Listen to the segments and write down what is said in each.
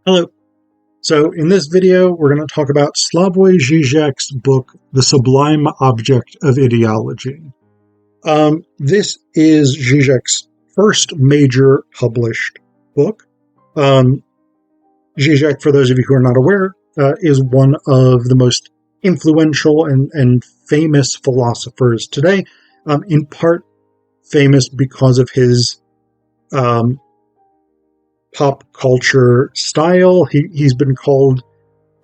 Hello. So in this video, we're going to talk about Slavoj Zizek's book, The Sublime Object of Ideology. This is Zizek's first major published book. Zizek, for those of you who are not aware, is one of the most influential and famous philosophers today, in part famous because of his pop culture style. He's been called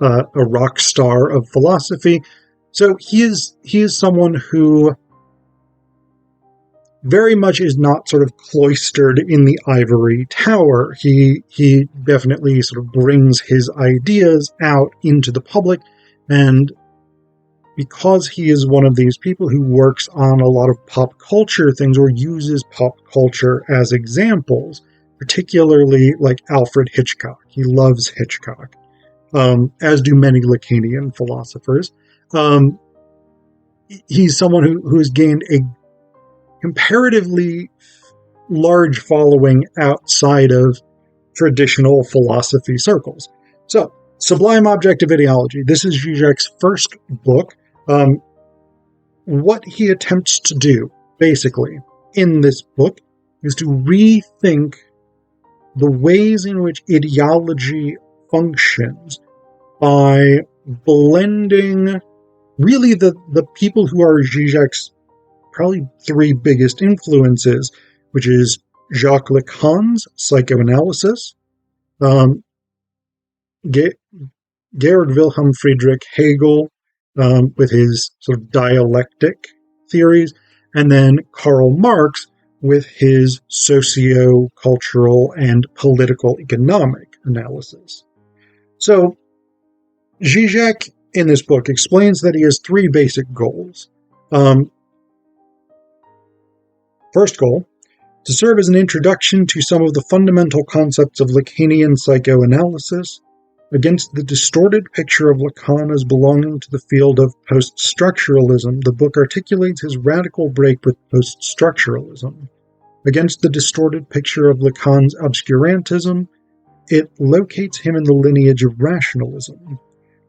a rock star of philosophy. So he is someone who very much is not sort of cloistered in the ivory tower. He definitely sort of brings his ideas out into the public, and because he is one of these people who works on a lot of pop culture things or uses pop culture as examples, particularly like Alfred Hitchcock. He loves Hitchcock, as do many Lacanian philosophers. He's someone who has gained a comparatively large following outside of traditional philosophy circles. So, Sublime Object of Ideology. This is Zizek's first book. What he attempts to do, basically, in this book, is to rethink the ways in which ideology functions by blending really the people who are Zizek's probably three biggest influences, which is Jacques Lacan's Psychoanalysis, Georg Wilhelm Friedrich Hegel with his sort of dialectic theories, and then Karl Marx with his socio-cultural and political economic analysis. So, Zizek in this book explains that he has three basic goals. First goal, to serve as an introduction to some of the fundamental concepts of Lacanian psychoanalysis against the distorted picture of Lacan as belonging to the field of post-structuralism. The book articulates his radical break with post-structuralism. Against the distorted picture of Lacan's obscurantism, it locates him in the lineage of rationalism.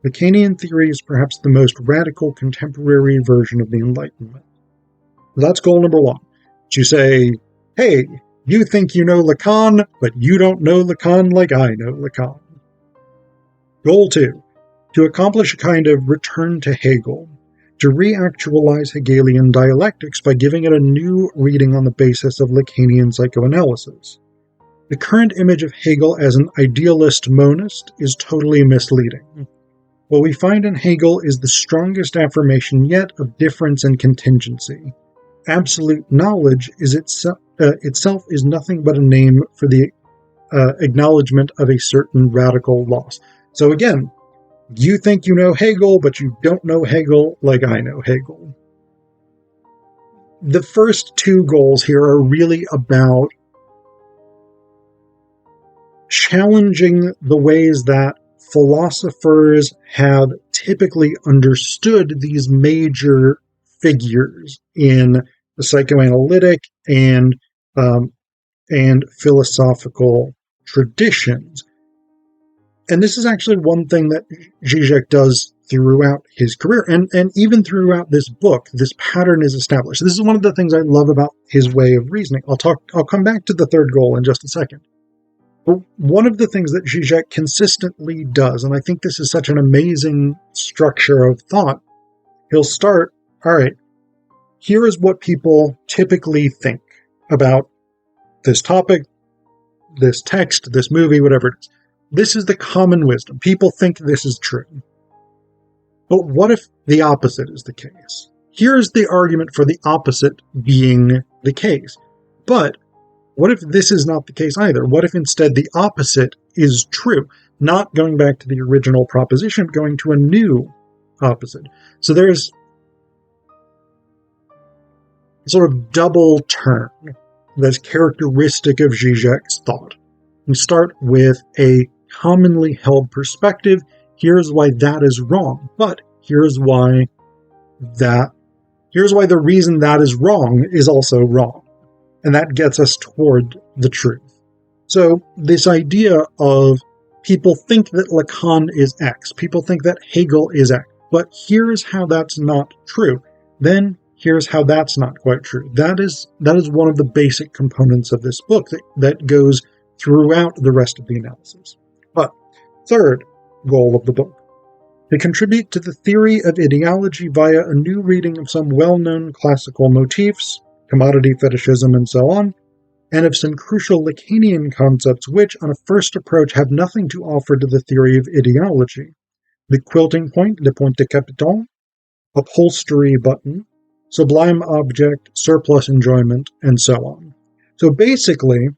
Lacanian theory is perhaps the most radical contemporary version of the Enlightenment. That's goal number one. To say, hey, you think you know Lacan, but you don't know Lacan like I know Lacan. Goal two, to accomplish a kind of return to Hegel, to reactualize Hegelian dialectics by giving it a new reading on the basis of Lacanian psychoanalysis. The current image of Hegel as an idealist monist is totally misleading. What we find in Hegel is the strongest affirmation yet of difference and contingency. Absolute knowledge is itself is nothing but a name for the acknowledgement of a certain radical loss. So again, you think you know Hegel, but you don't know Hegel like I know Hegel. The first two goals here are really about challenging the ways that philosophers have typically understood these major figures in the psychoanalytic and philosophical traditions. And this is actually one thing that Zizek does throughout his career, and even throughout this book, this pattern is established. This is one of the things I love about his way of reasoning. I'll come back to the third goal in just a second. But one of the things that Zizek consistently does, and I think this is such an amazing structure of thought, he'll start, all right, here is what people typically think about this topic, this text, this movie, whatever it is. This is the common wisdom. People think this is true. But what if the opposite is the case? Here's the argument for the opposite being the case. But what if this is not the case either? What if instead the opposite is true? Not going back to the original proposition, going to a new opposite. So there's sort of double turn that's characteristic of Zizek's thought. We start with a commonly held perspective. Here's why that is wrong, but here's why the reason that is wrong is also wrong. And that gets us toward the truth. So this idea of people think that Lacan is X. People think that Hegel is X. But here's how that's not true. Then here's how that's not quite true. That is one of the basic components of this book that goes throughout the rest of the analysis. But third goal of the book, to contribute to the theory of ideology via a new reading of some well-known classical motifs, commodity fetishism and so on, and of some crucial Lacanian concepts which, on a first approach, have nothing to offer to the theory of ideology. The quilting point, le point de capiton, upholstery button, sublime object, surplus enjoyment, and so on. So basically,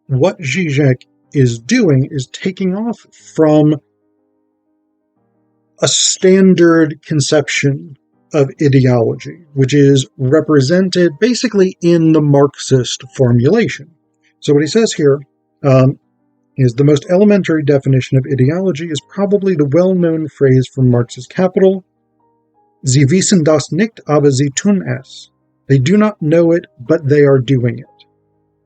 what Zizek is doing is taking off from a standard conception of ideology, which is represented basically in the Marxist formulation. So what he says here is the most elementary definition of ideology is probably the well-known phrase from Marx's Capital, Sie wissen das nicht, aber sie tun es. They do not know it, but they are doing it.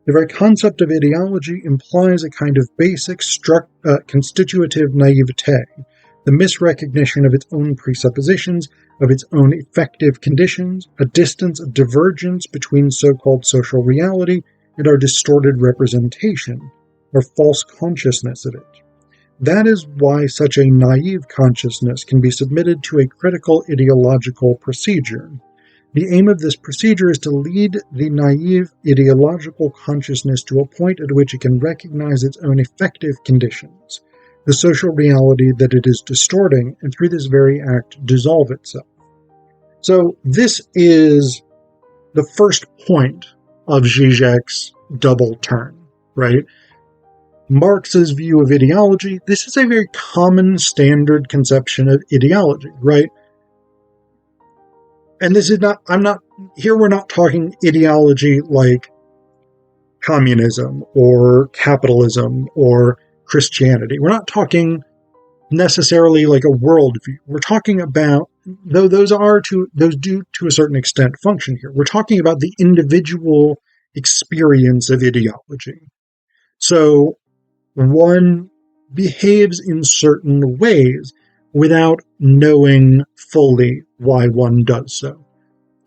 The very concept of ideology implies a kind of basic constitutive naivete, the misrecognition of its own presuppositions, of its own effective conditions, a distance of divergence between so-called social reality and our distorted representation, or false consciousness of it. That is why such a naive consciousness can be submitted to a critical ideological procedure. The aim of this procedure is to lead the naive ideological consciousness to a point at which it can recognize its own effective conditions, the social reality that it is distorting, and through this very act dissolve itself. So this is the first point of Zizek's double turn, right? Marx's view of ideology, this is a very common standard conception of ideology, right? And this is we're not talking ideology like communism or capitalism or Christianity. We're not talking necessarily like a worldview. We're talking about, though those do to a certain extent function here, we're talking about the individual experience of ideology. So one behaves in certain ways without knowing fully why one does so.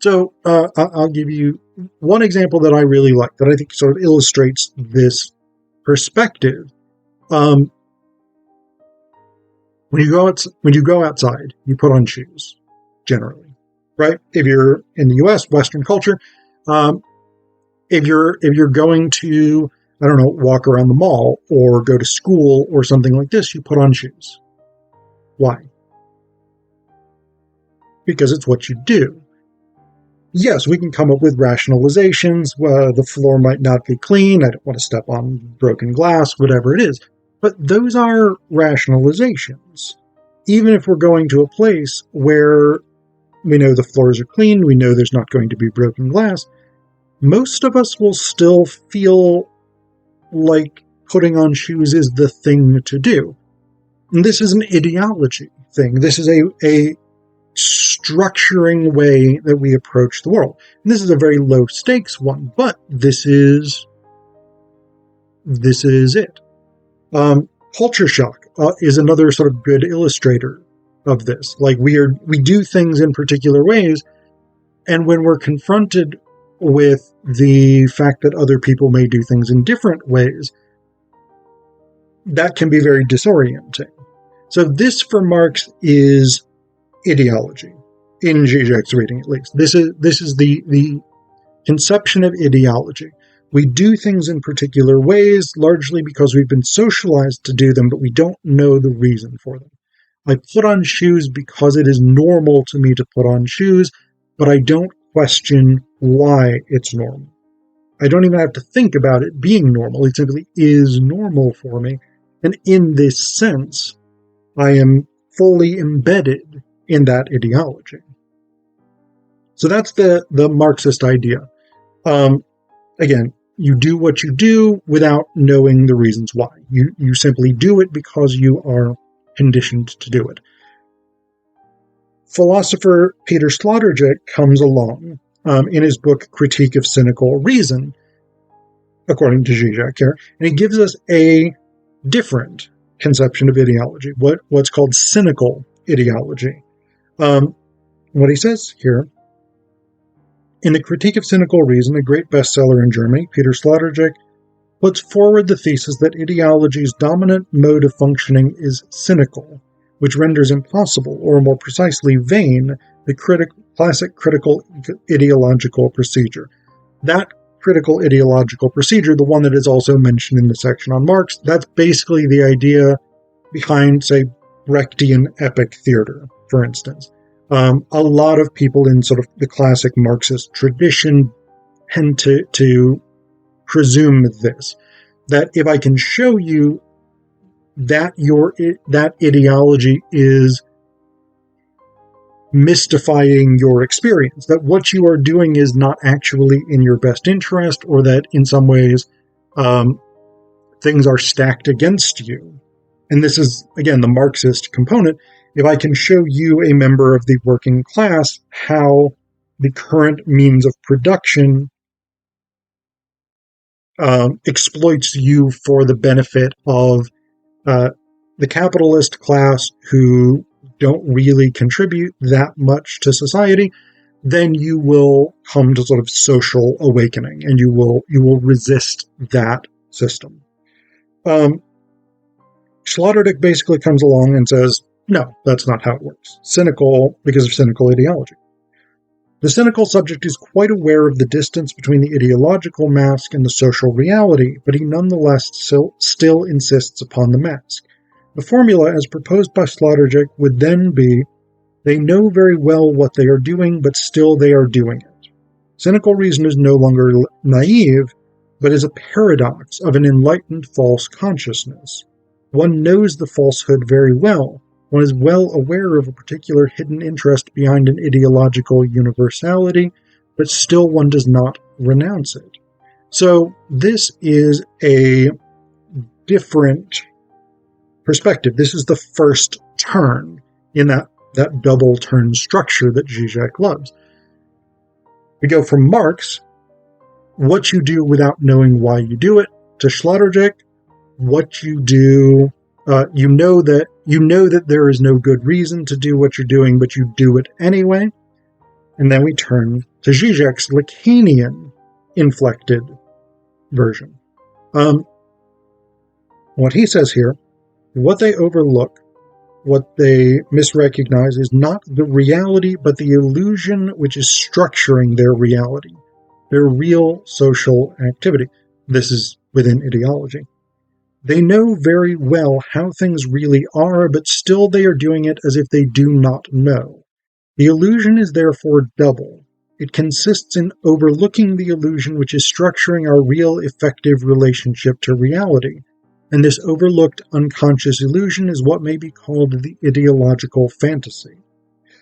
So I'll give you one example that I really like, that I think sort of illustrates this perspective. When you go outside, you put on shoes, generally, right? If you're in the U.S., Western culture, if you're going to, I don't know, walk around the mall or go to school or something like this, you put on shoes. Why? Because it's what you do. Yes, we can come up with rationalizations. Well, the floor might not be clean. I don't want to step on broken glass, whatever it is. But those are rationalizations. Even if we're going to a place where we know the floors are clean, we know there's not going to be broken glass, most of us will still feel like putting on shoes is the thing to do. And this is an ideology thing. This is a structuring way that we approach the world. And this is a very low stakes one, but this is it. Culture shock is another sort of good illustrator of this. Like we do things in particular ways, and when we're confronted with the fact that other people may do things in different ways, that can be very disorienting. So this, for Marx, is ideology, in Zizek's reading at least. This is the conception of ideology. We do things in particular ways, largely because we've been socialized to do them, but we don't know the reason for them. I put on shoes because it is normal to me to put on shoes, but I don't question why it's normal. I don't even have to think about it being normal. It simply is normal for me. And in this sense, I am fully embedded in that ideology. So that's the Marxist idea. Again, you do what you do without knowing the reasons why. You simply do it because you are conditioned to do it. Philosopher Peter Sloterdijk comes along in his book Critique of Cynical Reason, according to Zizek here, and he gives us a different conception of ideology, what's called cynical ideology. What he says here, in the Critique of Cynical Reason, a great bestseller in Germany, Peter Sloterdijk puts forward the thesis that ideology's dominant mode of functioning is cynical, which renders impossible, or more precisely vain, the classic critical ideological procedure. That critical ideological procedure, the one that is also mentioned in the section on Marx, that's basically the idea behind, say, Brechtian epic theater, for instance. A lot of people in sort of the classic Marxist tradition tend to presume this, that if I can show you that that ideology is mystifying your experience, that what you are doing is not actually in your best interest, or that in some ways things are stacked against you. And this is, again, the Marxist component. If I can show you, a member of the working class, how the current means of production exploits you for the benefit of the capitalist class who don't really contribute that much to society, then you will come to sort of social awakening, and you will resist that system. Sloterdijk basically comes along and says, no, that's not how it works. Cynical, because of cynical ideology. The cynical subject is quite aware of the distance between the ideological mask and the social reality, but he nonetheless still insists upon the mask. The formula, as proposed by Sloterdijk, would then be, they know very well what they are doing, but still they are doing it. Cynical reason is no longer naive, but is a paradox of an enlightened false consciousness. One knows the falsehood very well. One is well aware of a particular hidden interest behind an ideological universality, but still one does not renounce it. So this is a different perspective. This is the first turn in that double turn structure that Zizek loves. We go from Marx, what you do without knowing why you do it, to Sloterdijk, what you do, you know that there is no good reason to do what you're doing, but you do it anyway. And then we turn to Zizek's Lacanian inflected version. What he says here, what they overlook, what they misrecognize, is not the reality, but the illusion which is structuring their reality, their real social activity. This is within ideology. They know very well how things really are, but still they are doing it as if they do not know. The illusion is therefore double. It consists in overlooking the illusion which is structuring our real effective relationship to reality, and this overlooked unconscious illusion is what may be called the ideological fantasy.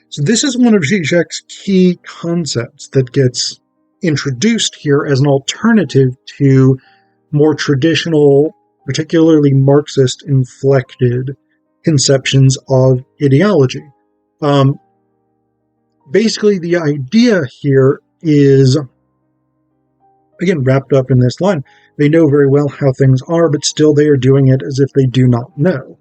So this is one of Zizek's key concepts that gets introduced here as an alternative to more traditional, particularly Marxist-inflected conceptions of ideology. Basically, the idea here is, again, wrapped up in this line. They know very well how things are, but still they are doing it as if they do not know.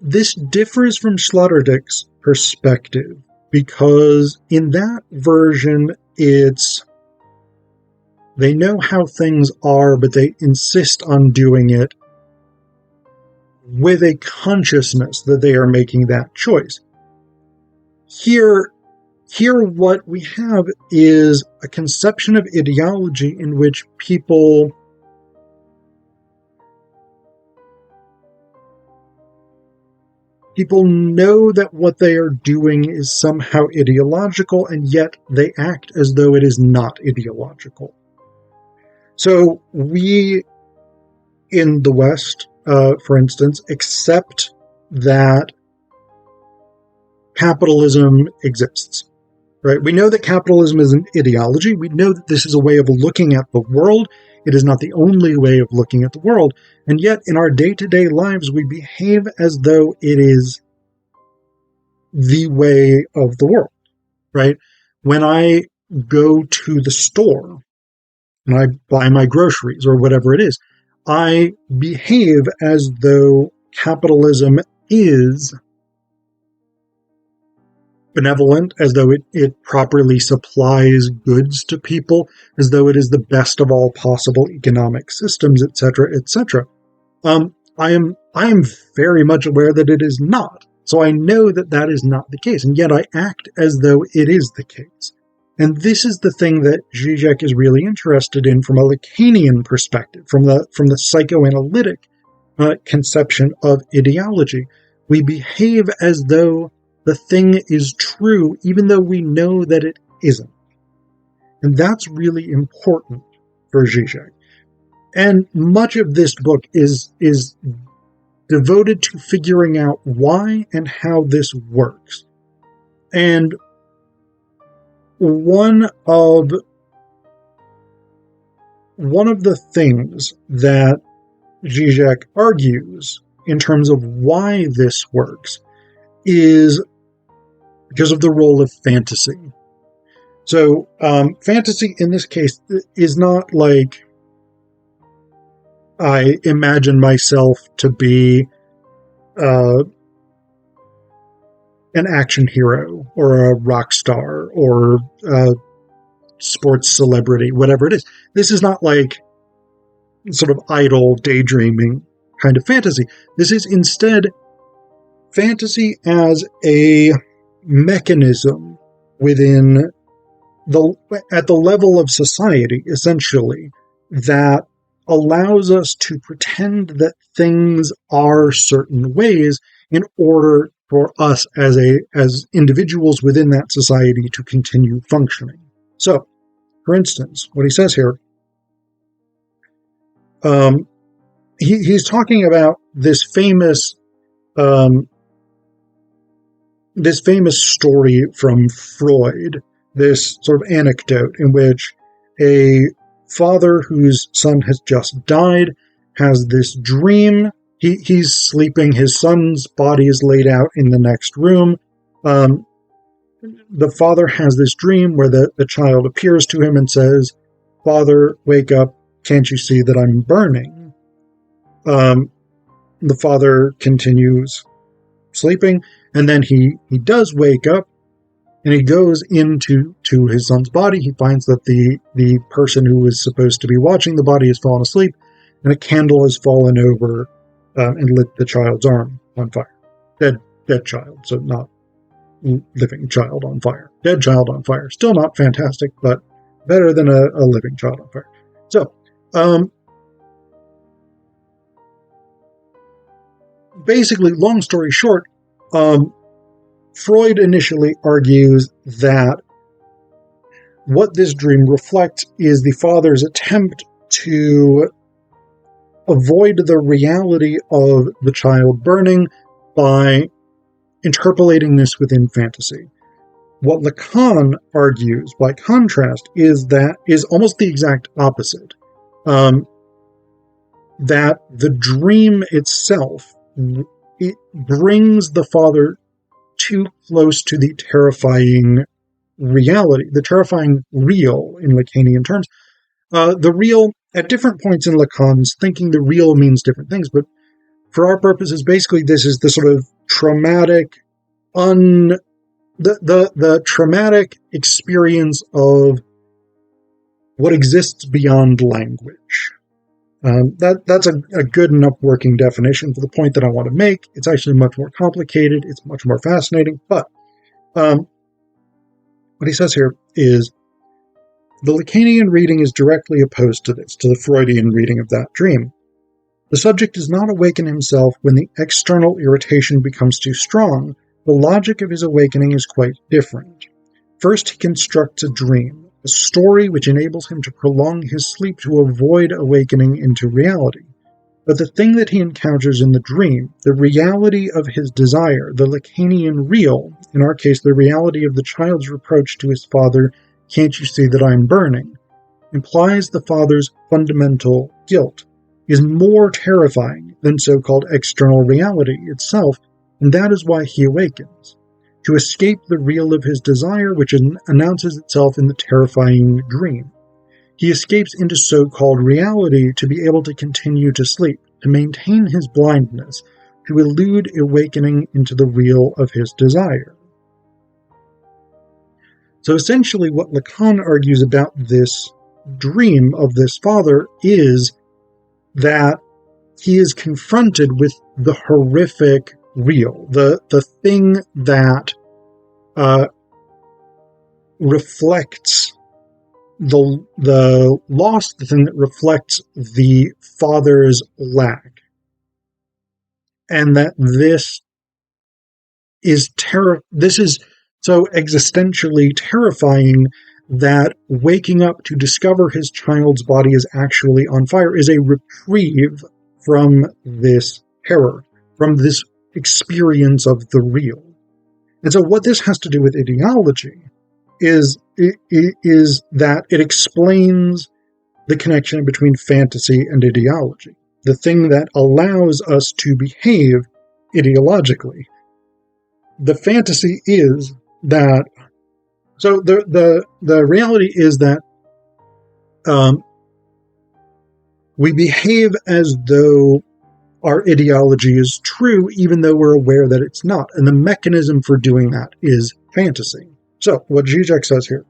This differs from Sloterdijk's perspective, because in that version, it's they know how things are, but they insist on doing it with a consciousness that they are making that choice. Here what we have is a conception of ideology in which people know that what they are doing is somehow ideological, and yet they act as though it is not ideological. So we, in the West, for instance, accept that capitalism exists, right? We know that capitalism is an ideology. We know that this is a way of looking at the world. It is not the only way of looking at the world. And yet, in our day-to-day lives, we behave as though it is the way of the world, right? When I go to the store and I buy my groceries or whatever it is, I behave as though capitalism is benevolent, as though it properly supplies goods to people, as though it is the best of all possible economic systems, etc., etc. I am very much aware that it is not. So I know that that is not the case, and yet I act as though it is the case. And this is the thing that Zizek is really interested in from a Lacanian perspective, from the psychoanalytic conception of ideology. We behave as though the thing is true, even though we know that it isn't. And that's really important for Zizek. And much of this book is devoted to figuring out why and how this works. And one of the things that Zizek argues in terms of why this works is because of the role of fantasy. So, fantasy in this case is not like I imagine myself to be an action hero or a rock star or a sports celebrity, whatever it is. This is not like sort of idle daydreaming kind of fantasy. This is instead fantasy as a mechanism within at the level of society, essentially, that allows us to pretend that things are certain ways in order for us as individuals within that society to continue functioning. So, for instance, what he says here, he's talking about this famous story from Freud, this sort of anecdote in which a father whose son has just died has this dream. He's sleeping. His son's body is laid out in the next room. The father has this dream where the child appears to him and says, "Father, wake up. Can't you see that I'm burning?" The father continues sleeping, and then he does wake up, and he goes into his son's body. He finds that the person who was supposed to be watching the body has fallen asleep, and a candle has fallen over and lit the child's arm on fire. Dead child, so not living child on fire. Dead child on fire. Still not fantastic, but better than a living child on fire. So, basically, long story short, Freud initially argues that what this dream reflects is the father's attempt to avoid the reality of the child burning by interpolating this within fantasy. What Lacan argues, by contrast, is almost the exact opposite. That the dream itself, it brings the father too close to the terrifying reality, the terrifying real in Lacanian terms. The real, at different points in Lacan's thinking, the real means different things, but for our purposes, basically this is the sort of traumatic, the traumatic experience of what exists beyond language. That's a good enough working definition for the point that I want to make. It's actually much more complicated. It's much more fascinating. But what he says here is the Lacanian reading is directly opposed to this, to the Freudian reading of that dream. The subject does not awaken himself when the external irritation becomes too strong. The logic of his awakening is quite different. First, he constructs a dream, a story which enables him to prolong his sleep to avoid awakening into reality. But the thing that he encounters in the dream, the reality of his desire, the Lacanian real, in our case the reality of the child's reproach to his father, "Can't you see that I'm burning?" implies the father's fundamental guilt, is more terrifying than so-called external reality itself, and that is why he awakens. To escape the real of his desire, which announces itself in the terrifying dream. He escapes into so-called reality to be able to continue to sleep, to maintain his blindness, to elude awakening into the real of his desire. So essentially what Lacan argues about this dream of this father is that he is confronted with the horrific real, the thing that reflects the loss, the thing that reflects the father's lack. And that this is so existentially terrifying that waking up to discover his child's body is actually on fire is a reprieve from this terror, from this experience of the real. And so what this has to do with ideology is that it explains the connection between fantasy and ideology, the thing that allows us to behave ideologically. The fantasy is that, so the reality is that we behave as though our ideology is true, even though we're aware that it's not. And the mechanism for doing that is fantasy. So, what Zizek says here,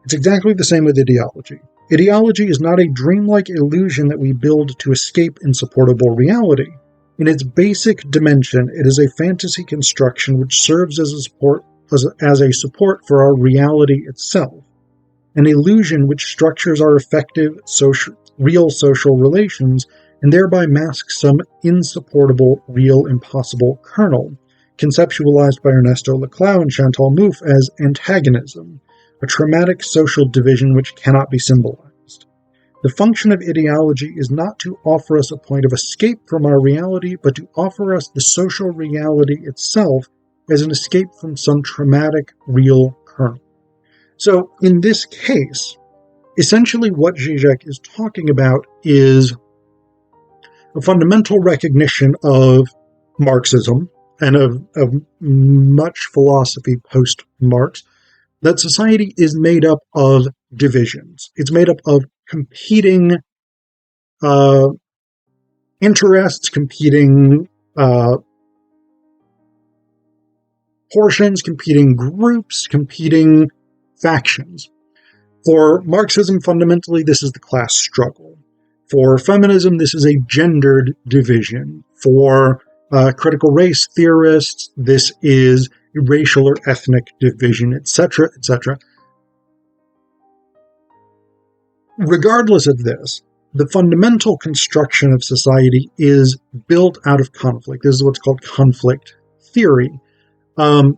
it's exactly the same with ideology. Ideology is not a dreamlike illusion that we build to escape insupportable reality. In its basic dimension, it is a fantasy construction which serves as a support for our reality itself, an illusion which structures our effective real social relations and thereby masks some insupportable, real, impossible kernel, conceptualized by Ernesto Laclau and Chantal Mouffe as antagonism, a traumatic social division which cannot be symbolized. The function of ideology is not to offer us a point of escape from our reality, but to offer us the social reality itself as an escape from some traumatic, real kernel. So, in this case, essentially what Zizek is talking about is a fundamental recognition of Marxism and of much philosophy post-Marx, that society is made up of divisions. It's made up of competing interests, competing portions, competing groups, competing factions. For Marxism, fundamentally, this is the class struggle. For feminism, this is a gendered division. For critical race theorists, this is a racial or ethnic division, etc., etc. Regardless of this, the fundamental construction of society is built out of conflict. This is what's called conflict theory. But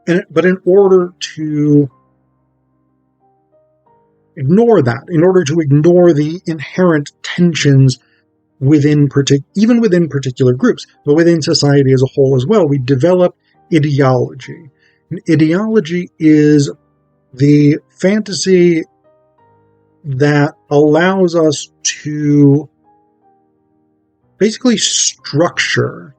in order to ignore that, in order to ignore the inherent tensions even within particular groups, but within society as a whole as well, we develop ideology. And ideology is the fantasy that allows us to basically structure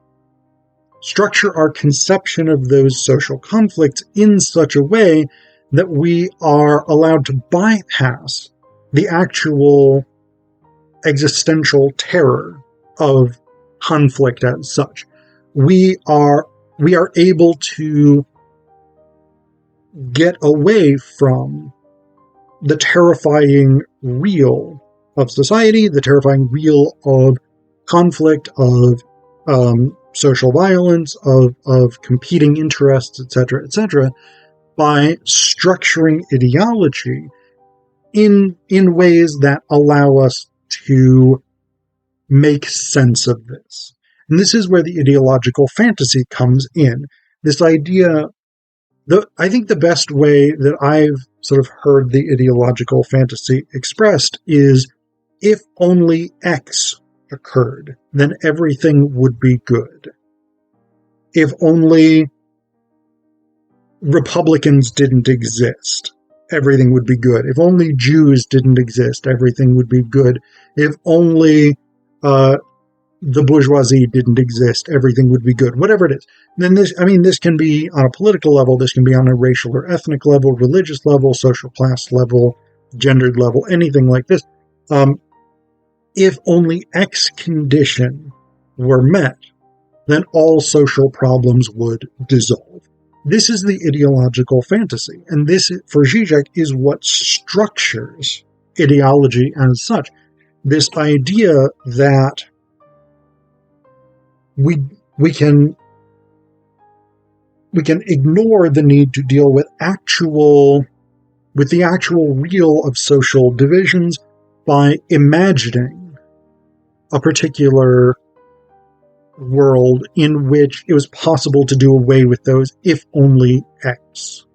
our conception of those social conflicts in such a way that we are allowed to bypass the actual existential terror of conflict as such. We are able to get away from the terrifying real of society, the terrifying real of conflict, of social violence, of competing interests, etc., etc., by structuring ideology in ways that allow us to make sense of this. And this is where the ideological fantasy comes in. This idea, I think the best way that I've sort of heard the ideological fantasy expressed is, if only X occurred, then everything would be good. If only Republicans didn't exist, everything would be good. If only Jews didn't exist, everything would be good. If only the bourgeoisie didn't exist, everything would be good. Whatever it is. Then this can be on a political level, this can be on a racial or ethnic level, religious level, social class level, gendered level, anything like this. If only X condition were met, then all social problems would dissolve. This is the ideological fantasy, and this, for Zizek, is what structures ideology as such. This idea that we can ignore the need to deal with the actual real of social divisions by imagining a particular world in which it was possible to do away with those if only X